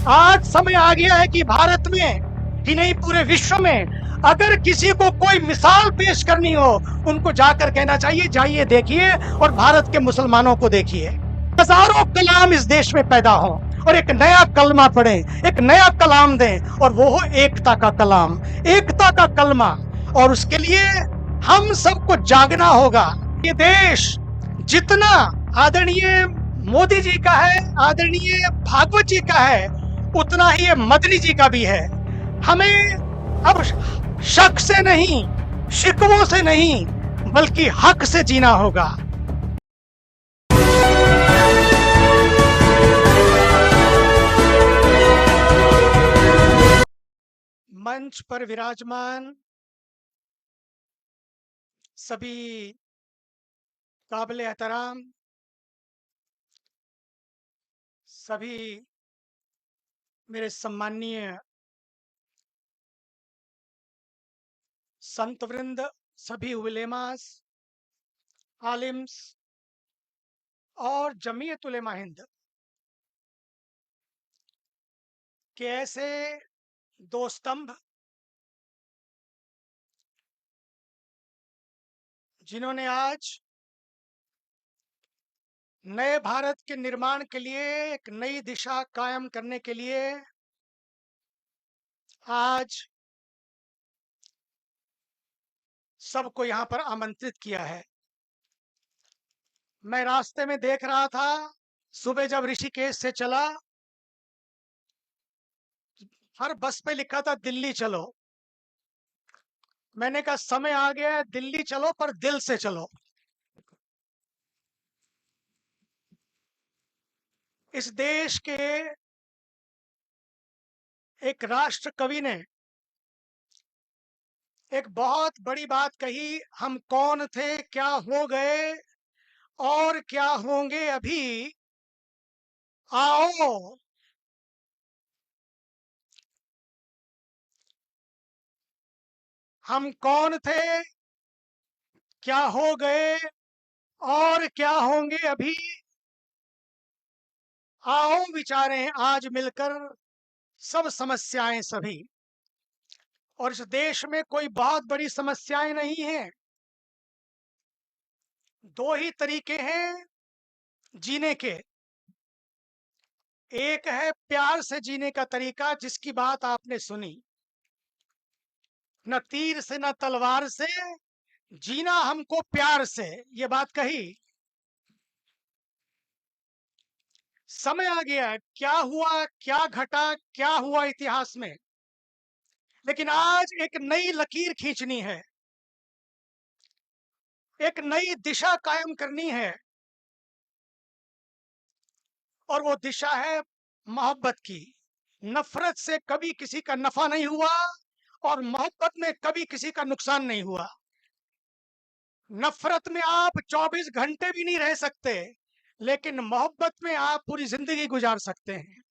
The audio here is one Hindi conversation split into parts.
आज समय आ गया है कि भारत में ही नहीं पूरे विश्व में अगर किसी को कोई मिसाल पेश करनी हो, उनको जाकर कहना चाहिए जाइए देखिए और भारत के मुसलमानों को देखिए। हजारों कलाम इस देश में पैदा हो और एक नया कलमा पढ़ें, एक नया कलाम दें, और वो हो एकता का कलाम, एकता का कलमा। और उसके लिए हम सबको जागना होगा। ये देश जितना आदरणीय मोदी जी का है, आदरणीय भागवत जी का है, उतना ही ये मदनी जी का भी है। हमें अब शक से नहीं, शिकवों से नहीं, बल्कि हक से जीना होगा। मंच पर विराजमान सभी काबिल एहतराम सभी मेरे सम्माननीय संत वृंद, सभी उलेमास, आलिम्स और जमीयत उलेमा हिंद के ऐसे दो स्तंभ जिन्होंने आज नए भारत के निर्माण के लिए, एक नई दिशा कायम करने के लिए आज सबको यहाँ पर आमंत्रित किया है। मैं रास्ते में देख रहा था, सुबह जब ऋषिकेश से चला, हर बस पे लिखा था दिल्ली चलो। मैंने कहा समय आ गया है, दिल्ली चलो पर दिल से चलो। इस देश के एक राष्ट्र कवि ने एक बहुत बड़ी बात कही, हम कौन थे, क्या हो गए और क्या होंगे अभी, आओ हम कौन थे, क्या हो गए और क्या होंगे अभी, आओ विचारें आज मिलकर सब समस्याएं सभी। और इस देश में कोई बहुत बड़ी समस्याएं नहीं हैं। दो ही तरीके हैं जीने के। एक है प्यार से जीने का तरीका, जिसकी बात आपने सुनी। न तीर से न तलवार से जीना हमको प्यार से, ये बात कही। समय आ गया है, क्या हुआ क्या घटा क्या हुआ इतिहास में, लेकिन आज एक नई लकीर खींचनी है, एक नई दिशा कायम करनी है। और वो दिशा है मोहब्बत की। नफरत से कभी किसी का नफा नहीं हुआ और मोहब्बत में कभी किसी का नुकसान नहीं हुआ। नफरत में आप 24 घंटे भी नहीं रह सकते, लेकिन मोहब्बत में आप पूरी जिंदगी गुजार सकते हैं।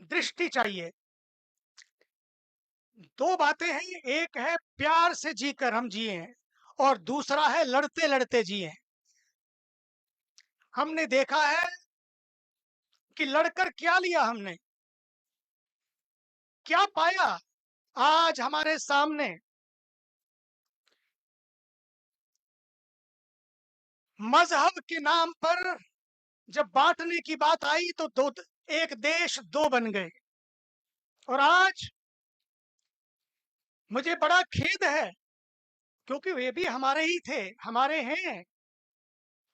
दृष्टि चाहिए। दो बातें हैं, एक है प्यार से जीकर हम जिए और दूसरा है लड़ते लड़ते जिए। हमने देखा है कि लड़कर क्या लिया, हमने क्या पाया। आज हमारे सामने मजहब के नाम पर जब बांटने की बात आई तो दो, एक देश दो बन गए। और आज मुझे बड़ा खेद है, क्योंकि वे भी हमारे ही थे, हमारे हैं।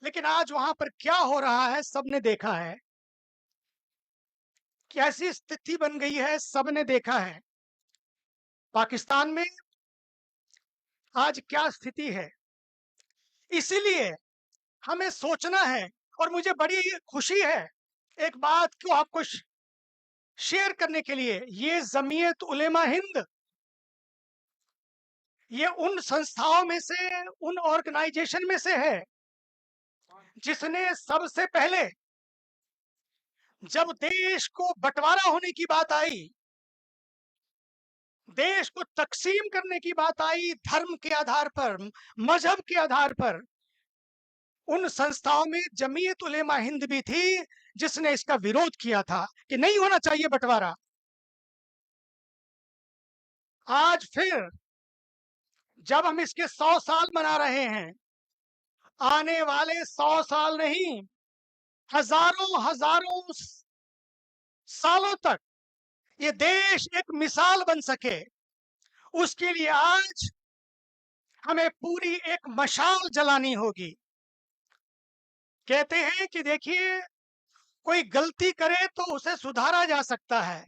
लेकिन आज वहां पर क्या हो रहा है सबने देखा है, कैसी स्थिति बन गई है सबने देखा है। पाकिस्तान में आज क्या स्थिति है। इसीलिए हमें सोचना है। और मुझे बड़ी खुशी है एक बात को आपको शेयर करने के लिए, ये जमीयत उलेमा हिंद, ये उन संस्थाओं में से, उन ऑर्गेनाइजेशन में से है जिसने सबसे पहले, जब देश को बंटवारा होने की बात आई, देश को तकसीम करने की बात आई धर्म के आधार पर, मजहब के आधार पर, उन संस्थाओं में जमीयत उलेमा हिंद भी थी, जिसने इसका विरोध किया था कि नहीं होना चाहिए बंटवारा। आज फिर जब हम इसके 100 साल मना रहे हैं, आने वाले 100 साल नहीं, हजारों हजारों सालों तक ये देश एक मिसाल बन सके, उसके लिए आज हमें पूरी एक मशाल जलानी होगी। कहते हैं कि देखिए, कोई गलती करे तो उसे सुधारा जा सकता है,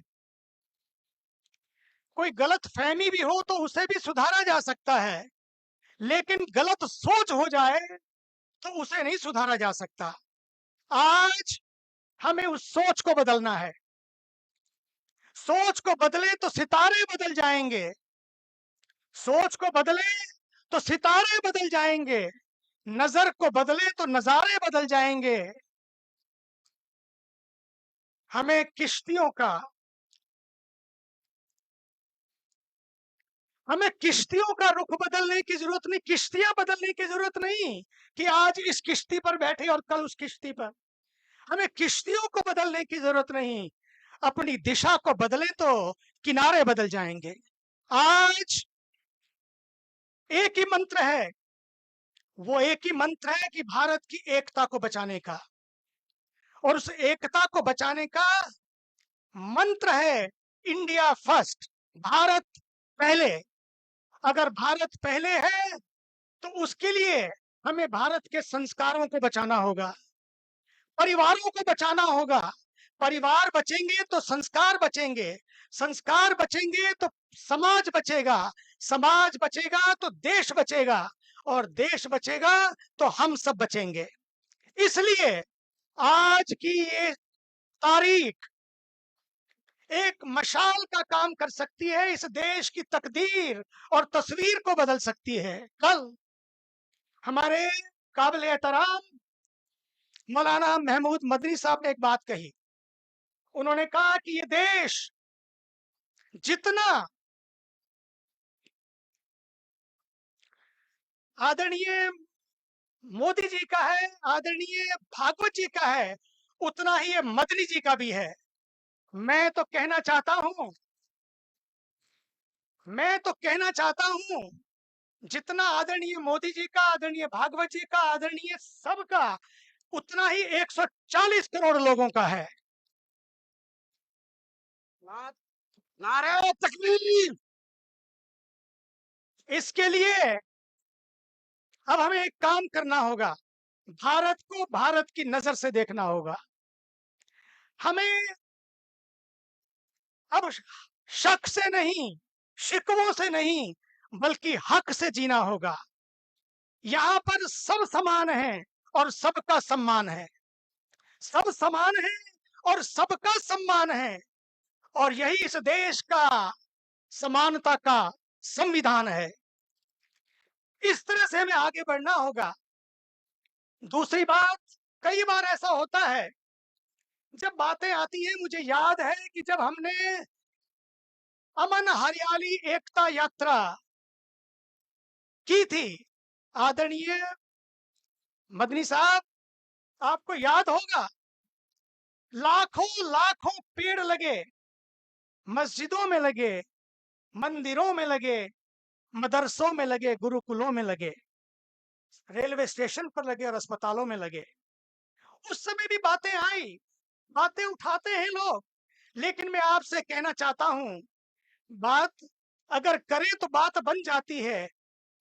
कोई गलत फहमी भी हो तो उसे भी सुधारा जा सकता है, लेकिन गलत सोच हो जाए तो उसे नहीं सुधारा जा सकता। आज हमें उस सोच को बदलना है। सोच को बदले तो सितारे बदल जाएंगे, सोच को बदले तो सितारे बदल जाएंगे, नजर को बदले तो नजारे बदल जाएंगे। हमें किश्तियों का रुख बदलने की जरूरत नहीं, किश्तियां बदलने की जरूरत नहीं कि आज इस किश्ती पर बैठे और कल उस किश्ती पर। हमें किश्तियों को बदलने की जरूरत नहीं, अपनी दिशा को बदले तो किनारे बदल जाएंगे। आज एक ही मंत्र है, वो एक ही मंत्र है कि भारत की एकता को बचाने का, और उस एकता को बचाने का मंत्र है इंडिया फर्स्ट, भारत पहले। अगर भारत पहले है तो उसके लिए हमें भारत के संस्कारों को बचाना होगा, परिवारों को बचाना होगा। परिवार बचेंगे तो संस्कार बचेंगे, संस्कार बचेंगे तो समाज बचेगा, समाज बचेगा तो देश बचेगा, और देश बचेगा तो हम सब बचेंगे। इसलिए आज की ये तारीख एक मशाल का काम कर सकती है, इस देश की तकदीर और तस्वीर को बदल सकती है। कल हमारे काबिल एहतराम मौलाना महमूद मदनी साहब ने एक बात कही। उन्होंने कहा कि ये देश जितना आदरणीय मोदी जी का है, आदरणीय भागवत जी का है, उतना ही ये मदनी जी का भी है। मैं तो कहना चाहता हूं जितना आदरणीय मोदी जी का, आदरणीय भागवत जी का, आदरणीय सबका, उतना ही 140 करोड़ लोगों का है। नारे तकबीर। इसके लिए अब हमें एक काम करना होगा, भारत को भारत की नजर से देखना होगा। हमें अब शक से नहीं, शिकवों से नहीं, बल्कि हक से जीना होगा। यहाँ पर सब समान है और सबका सम्मान है, सब समान है और सबका सम्मान है, और यही इस देश का समानता का संविधान है। इस तरह से हमें आगे बढ़ना होगा। दूसरी बात, कई बार ऐसा होता है जब बातें आती हैं, मुझे याद है कि जब हमने अमन हरियाली एकता यात्रा की थी, आदरणीय मदनी साहब, आपको याद होगा, लाखों लाखों पेड़ लगे, मस्जिदों में लगे, मंदिरों में लगे, मदरसों में लगे, गुरुकुलों में लगे, रेलवे स्टेशन पर लगे और अस्पतालों में लगे। उस समय भी बातें आई, बातें उठाते हैं लोग, लेकिन मैं आपसे कहना चाहता हूं, बात अगर करें तो बात बन जाती है,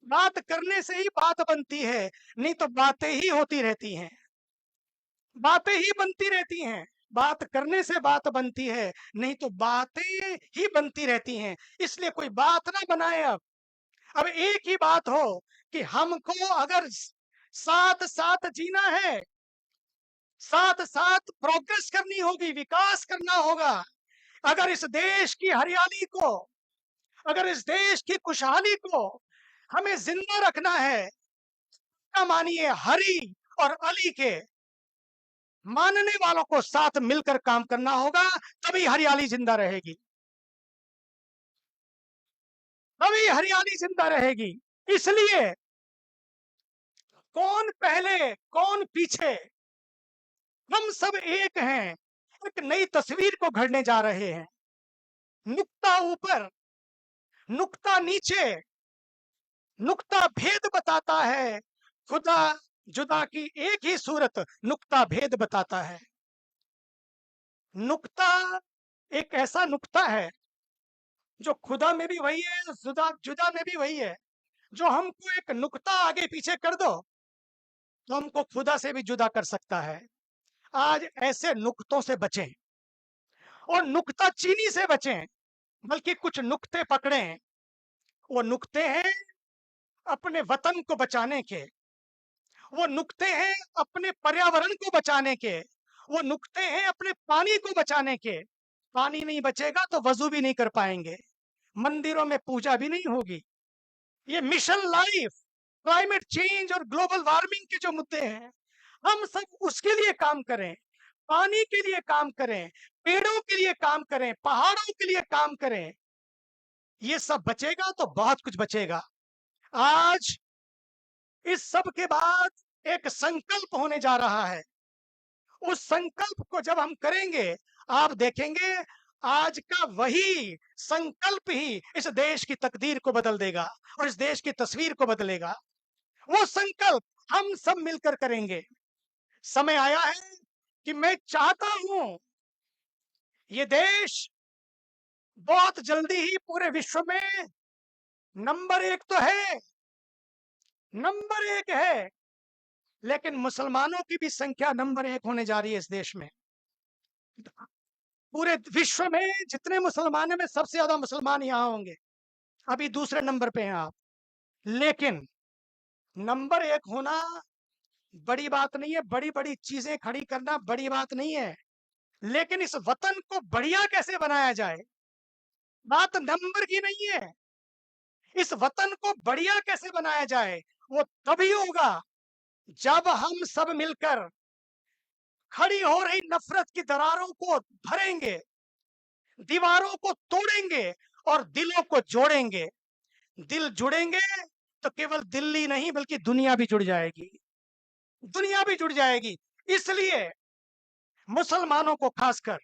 बात करने से ही बात बनती है, नहीं तो बातें ही होती रहती हैं, बातें ही बनती रहती हैं। बात करने से बात बनती है, नहीं तो बातें ही बनती रहती हैं। इसलिए कोई बात ना बनाए। अब एक ही बात हो कि हमको अगर साथ साथ जीना है, साथ साथ प्रोग्रेस करनी होगी, विकास करना होगा। अगर इस देश की हरियाली को, अगर इस देश की खुशहाली को हमें जिंदा रखना है, मानिए हरी और अली के मानने वालों को साथ मिलकर काम करना होगा, तभी हरियाली जिंदा रहेगी, तभी हरियाली जिंदा रहेगी। इसलिए कौन पहले कौन पीछे, हम सब एक हैं, एक नई तस्वीर को घड़ने जा रहे हैं। नुक्ता ऊपर, नुक्ता नीचे, नुक्ता भेद बताता है। खुदा जुदा की एक ही सूरत नुक्ता भेद बताता है। नुक्ता एक ऐसा नुक्ता है जो खुदा में भी वही है, जुदा जुदा में भी वही है। जो हमको एक नुक्ता आगे पीछे कर दो तो हमको खुदा से भी जुदा कर सकता है। आज ऐसे नुक्तों से बचें और नुक्ता चीनी से बचें, बल्कि कुछ नुक्ते पकड़ें। वो नुक्ते हैं अपने वतन को बचाने के, वो नुक्ते हैं अपने पर्यावरण को बचाने के, वो नुक्ते हैं अपने पानी को बचाने के। पानी नहीं बचेगा तो वजू भी नहीं कर पाएंगे, मंदिरों में पूजा भी नहीं होगी। ये मिशन लाइफ, क्लाइमेट चेंज और ग्लोबल वार्मिंग के जो मुद्दे हैं, हम सब उसके लिए काम करें। पानी के लिए काम करें, पेड़ों के लिए काम करें, पहाड़ों के लिए काम करें। ये सब बचेगा तो बहुत कुछ बचेगा। आज इस सब के बाद एक संकल्प होने जा रहा है। उस संकल्प को जब हम करेंगे, आप देखेंगे आज का वही संकल्प ही इस देश की तकदीर को बदल देगा और इस देश की तस्वीर को बदलेगा। वो संकल्प हम सब मिलकर करेंगे। समय आया है कि मैं चाहता हूं ये देश बहुत जल्दी ही पूरे विश्व में नंबर 1 तो है, नंबर 1 है, लेकिन मुसलमानों की भी संख्या नंबर 1 होने जा रही है इस देश में। पूरे विश्व में जितने मुसलमान हैं, में सबसे ज्यादा मुसलमान यहाँ होंगे। अभी दूसरे नंबर पे हैं आप। लेकिन नंबर 1 होना बड़ी बात नहीं है, बड़ी बड़ी चीजें खड़ी करना बड़ी बात नहीं है, लेकिन इस वतन को बढ़िया कैसे बनाया जाए, बात नंबर की नहीं है। इस वतन को बढ़िया कैसे बनाया जाए, वो तभी होगा जब हम सब मिलकर खड़ी हो रही नफरत की दरारों को भरेंगे, दीवारों को तोड़ेंगे और दिलों को जोड़ेंगे। दिल जुड़ेंगे तो केवल दिल्ली नहीं बल्कि दुनिया भी जुड़ जाएगी, दुनिया भी जुड़ जाएगी। इसलिए मुसलमानों को खासकर,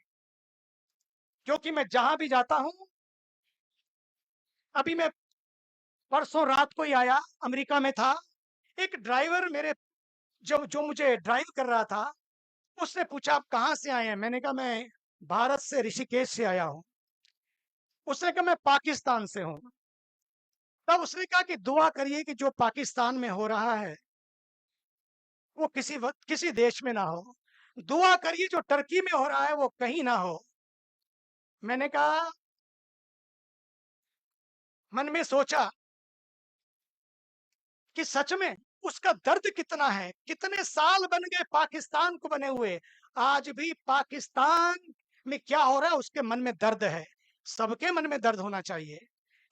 क्योंकि मैं जहां भी जाता हूं, अभी मैं परसों रात को ही आया, अमेरिका में था। एक ड्राइवर मेरे जो जो मुझे ड्राइव कर रहा था, उसने पूछा आप कहाँ से आए हैं। मैंने कहा मैं भारत से ऋषिकेश से आया हूँ। उसने कहा मैं पाकिस्तान से हूँ। तब उसने कहा कि दुआ करिए कि जो पाकिस्तान में हो रहा है वो किसी देश में ना हो। दुआ करिए जो टर्की में हो रहा है वो कहीं ना हो। मैंने कहा, मन में सोचा कि सच में उसका दर्द कितना है। कितने साल बन गए पाकिस्तान को बने हुए, आज भी पाकिस्तान में क्या हो रहा है उसके मन में दर्द है। सबके मन में दर्द होना चाहिए,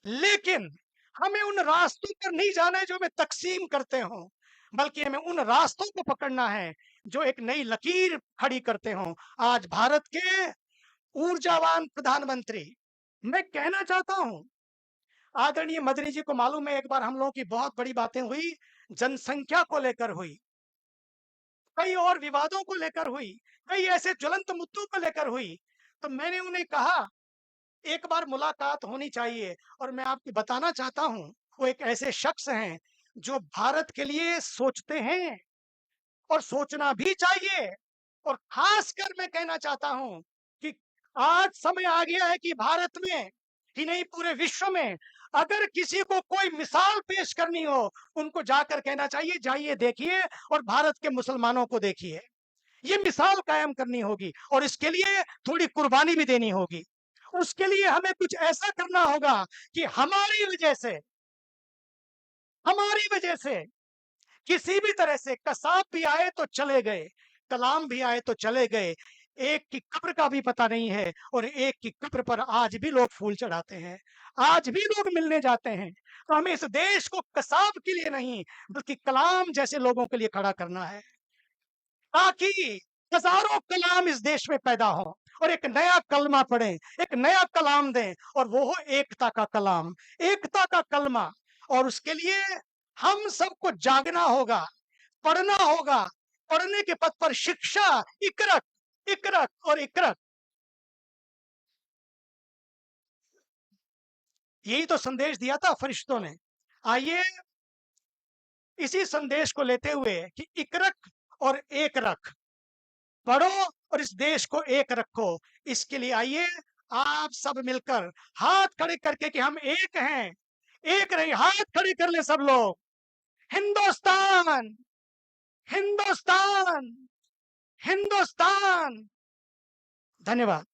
लेकिन हमें उन रास्तों पर नहीं जाना है जो हमें तकसीम करते हो, बल्कि हमें उन रास्तों को पकड़ना है जो एक नई लकीर खड़ी करते हो। आज भारत के ऊर्जावान प्रधानमंत्री, मैं कहना चाहता हूं, आदरणीय मदनी जी को मालूम है एक बार हम लोगों की बहुत बड़ी बातें हुई, जनसंख्या को लेकर हुई, कई और विवादों को लेकर हुई, कई ऐसे ज्वलंत मुद्दों को लेकर हुई। तो मैंने उन्हें कहा एक बार मुलाकात होनी चाहिए। और मैं आपको बताना चाहता हूं, वो एक ऐसे शख्स हैं जो भारत के लिए सोचते हैं और सोचना भी चाहिए। और खासकर मैं कहना चाहता हूं कि आज समय आ गया है कि भारत में ही नहीं पूरे विश्व में अगर किसी को कोई मिसाल पेश करनी हो, उनको जाकर कहना चाहिए जाइए देखिए और भारत के मुसलमानों को देखिए। ये मिसाल कायम करनी होगी और इसके लिए थोड़ी कुर्बानी भी देनी होगी। उसके लिए हमें कुछ ऐसा करना होगा कि हमारी वजह से किसी भी तरह से कसाब भी आए तो चले गए, कलाम भी आए तो चले गए, एक की कब्र का भी पता नहीं है और एक की कब्र पर आज भी लोग फूल चढ़ाते हैं, आज भी लोग मिलने जाते हैं। तो हमें इस देश को कसाब के लिए नहीं बल्कि कलाम जैसे लोगों के लिए खड़ा करना है, ताकि हजारों कलाम इस देश में पैदा हो और एक नया कलमा पढ़े, एक नया कलाम दें, और वो हो एकता का कलाम, एकता का कलमा। और उसके लिए हम सबको जागना होगा, पढ़ना होगा, पढ़ने के पथ पर शिक्षा, इकरक, इकरक और इकरक। यही तो संदेश दिया था फरिश्तों ने। आइए इसी संदेश को लेते हुए कि इकरक और एक रख, पढ़ो और इस देश को एक रखो, इसके लिए आइए आप सब मिलकर हाथ खड़े करके कि हम एक हैं, एक नहीं, हाथ खड़े कर ले सब लोग। हिंदुस्तान, हिंदुस्तान, हिंदुस्तान। धन्यवाद।